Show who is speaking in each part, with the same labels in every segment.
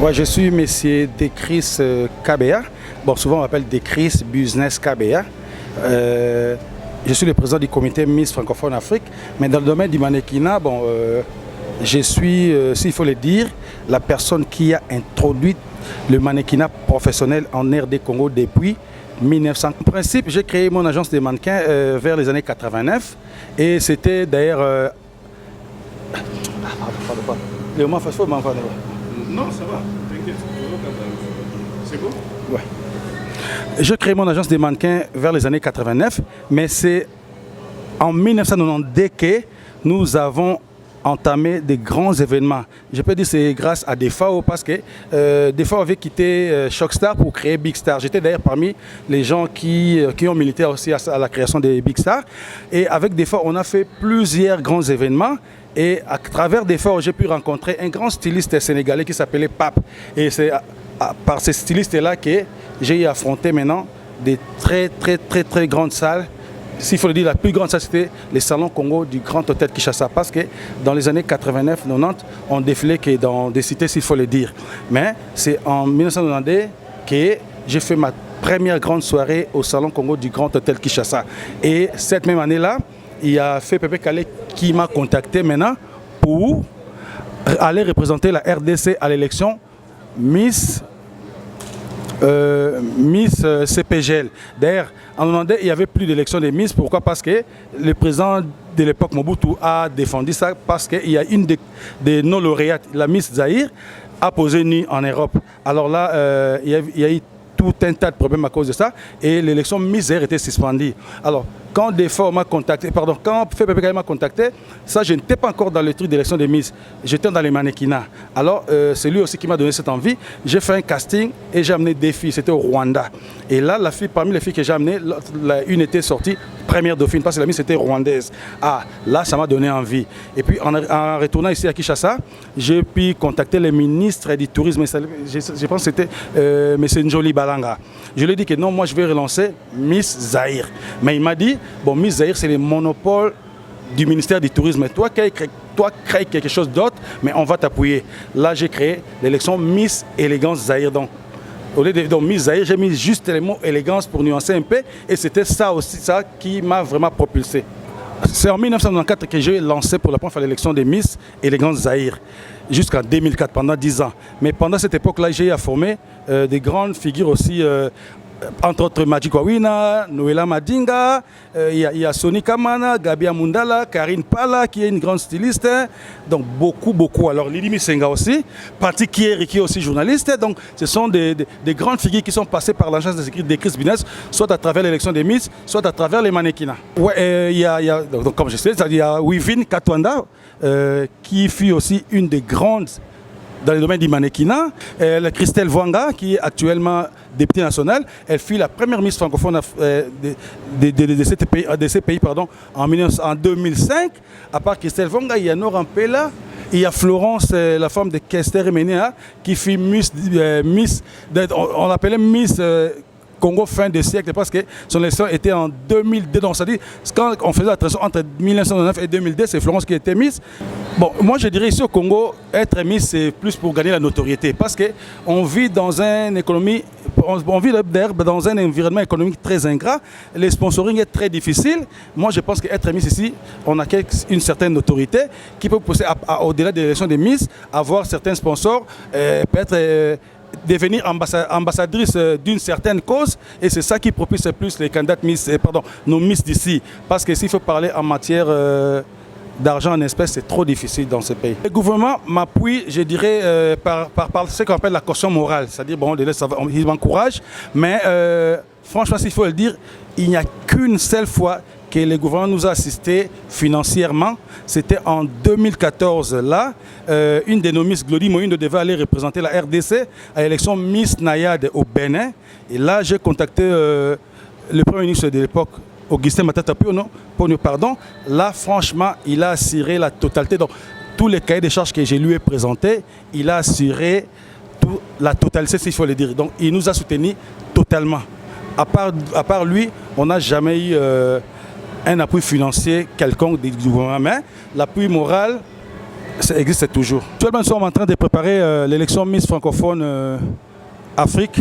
Speaker 1: Ouais, je suis monsieur Decris KBA. Bon, souvent on m'appelle Decris Business KBA. Je suis le président du comité Miss Francophone Afrique. Mais dans le domaine du mannequinat, bon, je suis, s'il faut le dire, la personne qui a introduit le mannequinat professionnel en RD Congo depuis 1900. En principe, j'ai créé mon agence de mannequins vers les années 89. Et c'était d'ailleurs...
Speaker 2: Non, ça va, t'inquiète. C'est bon?
Speaker 1: Ouais. J'ai créé mon agence de mannequins vers les années 89, mais c'est en 1992 que nous avons entamé de grands événements. Je peux dire que c'est grâce à Defao parce que Defao avait quitté Shockstar pour créer Big Star. J'étais d'ailleurs parmi les gens qui ont milité aussi à la création des Big Star. Et avec Defao, on a fait plusieurs grands événements. Et à travers d'efforts, j'ai pu rencontrer un grand styliste sénégalais qui s'appelait Pape. Et c'est par ce styliste-là que j'ai affronté maintenant des très grandes salles. S'il faut le dire, la plus grande salle, c'était les salons Congo du Grand Hôtel Kinshasa. Parce que dans les années 89-90, on défilait que dans des cités, s'il faut le dire. Mais c'est en 1992 que j'ai fait ma première grande soirée au salon Congo du Grand Hôtel Kinshasa. Et cette même année-là, il y a fait Pepe Calais qui m'a contacté maintenant pour aller représenter la RDC à l'élection Miss CPGL. D'ailleurs, en 92, il n'y avait plus d'élection des Miss. Pourquoi? Parce que le président de l'époque, Mobutu, a défendu ça parce qu'il y a une de nos lauréates, la Miss Zaïre, a posé nu en Europe. Alors là, il y a eu tout un tas de problèmes à cause de ça et l'élection Miss Zaïre était suspendue. Alors, quand Defao m'a contacté, pardon, quand FPPK m'a contacté, ça je n'étais pas encore dans le truc d'élection des Miss, j'étais dans les mannequinats. Alors c'est lui aussi qui m'a donné cette envie. J'ai fait un casting et j'ai amené des filles, c'était au Rwanda. Et là, la fille, parmi les filles que j'ai amenées, une était sortie première dauphine parce que la Miss était rwandaise. Ah, là ça m'a donné envie. Et puis en retournant ici à Kinshasa, j'ai pu contacter le ministre du tourisme, je pense que c'était M. Njoli Balanga. Je lui ai dit que non, moi je vais relancer Miss Zaïre. Mais il m'a dit, bon, Miss Zaïre, c'est le monopole du ministère du Tourisme. Toi, crée quelque chose d'autre, mais on va t'appuyer. Là, j'ai créé l'élection Miss Élégance Zaïre. Donc, au lieu de Miss Zaïre, j'ai mis juste les mots élégance pour nuancer un peu. Et c'était ça aussi, ça qui m'a vraiment propulsé. C'est en 1994 que j'ai lancé pour la première fois l'élection des Miss Élégance Zaïre. Jusqu'en 2004, pendant 10 ans. Mais pendant cette époque-là, j'ai formé des grandes figures aussi, entre autres Magic Wawina, Noëlla Madinga, il y a Soni Kamana, Gabi Amundala, Karine Pala, qui est une grande styliste. Donc beaucoup. Alors Lili Misenga aussi, Pati Kieri, qui est aussi journaliste. Donc ce sont des grandes figures qui sont passées par l'agence de Chris Business, soit à travers l'élection des Miss, soit à travers les mannequinats. Ouais, donc, comme je sais, il y a Wivine Katwanda, qui fut aussi une des grandes dans le domaine du mannequinat. Christelle Vwanga, qui est actuellement députée nationale, elle fut la première Miss francophone de ces pays en 2005. À part Christelle Vwanga, il y a Nora Mpela, il y a Florence, la femme de Kester Menea, qui fut on l'appelait Miss Congo fin de siècle parce que son élection était en 2002. Donc, c'est-à-dire, quand on faisait la transition entre 1999 et 2002, c'est Florence qui était Miss. Bon, moi je dirais ici au Congo, être Miss, c'est plus pour gagner la notoriété parce qu'on vit dans une économie, on vit dans un environnement économique très ingrat. Le sponsoring est très difficile. Moi, je pense qu'être Miss ici, on a une certaine notoriété qui peut pousser au-delà de l'élection des Miss, avoir certains sponsors, peut-être devenir ambassadrice d'une certaine cause, et c'est ça qui propulse plus les candidates Miss, nos Miss d'ici. Parce que s'il faut parler en matière d'argent en espèces, c'est trop difficile dans ce pays. Le gouvernement m'appuie, je dirais, par ce qu'on appelle la caution morale. C'est-à-dire, bon, il m'encourage, mais franchement, s'il faut le dire, il n'y a qu'une seule fois que le gouvernement nous a assisté financièrement. C'était en 2014. Là, une de nos Miss, Glody Moïne, devait aller représenter la RDC à l'élection Miss Nayade au Bénin. Et là, j'ai contacté le Premier ministre de l'époque, Augustin Matata Piono, pardon. Là, franchement, il a assuré la totalité. Donc, tous les cahiers de charges que je lui ai présentés, il a assuré la totalité, s'il faut le dire. Donc, il nous a soutenus totalement. À part lui, on n'a jamais eu un appui financier quelconque du gouvernement, mais l'appui moral, ça existe toujours. Actuellement, nous sommes en train de préparer l'élection Miss francophone Afrique,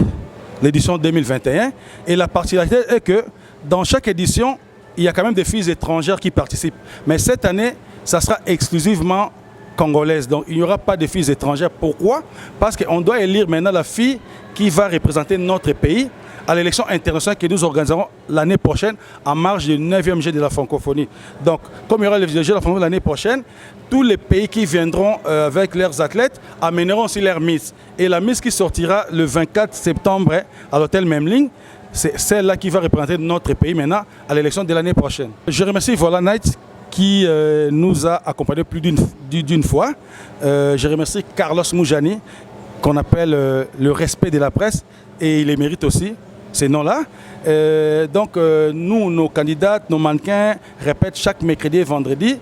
Speaker 1: l'édition 2021. Et la particularité est que dans chaque édition, il y a quand même des filles étrangères qui participent. Mais cette année, ça sera exclusivement congolaise. Donc il n'y aura pas de filles étrangères. Pourquoi? Parce qu'on doit élire maintenant la fille qui va représenter notre pays à l'élection internationale que nous organiserons l'année prochaine en marge du 9e Jeu de la francophonie. Donc, comme il y aura le Jeu de la francophonie l'année prochaine, tous les pays qui viendront avec leurs athlètes amèneront aussi leur Miss. Et la Miss qui sortira le 24 septembre à l'hôtel Memling, c'est celle-là qui va représenter notre pays maintenant à l'élection de l'année prochaine. Je remercie Vola Night qui nous a accompagnés plus d'une fois. Je remercie Carlos Moujani, qu'on appelle le respect de la presse, et il les mérite aussi, ces noms-là. Donc nous, nos candidats, nos mannequins répètent chaque mercredi et vendredi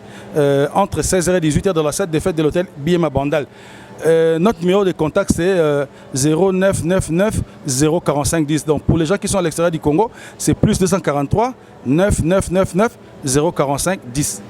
Speaker 1: entre 16h et 18h dans la salle de fête de l'hôtel Biema Bandal. Notre numéro de contact c'est 0999 045 10. Donc pour les gens qui sont à l'extérieur du Congo, c'est plus 243 9999 045 10.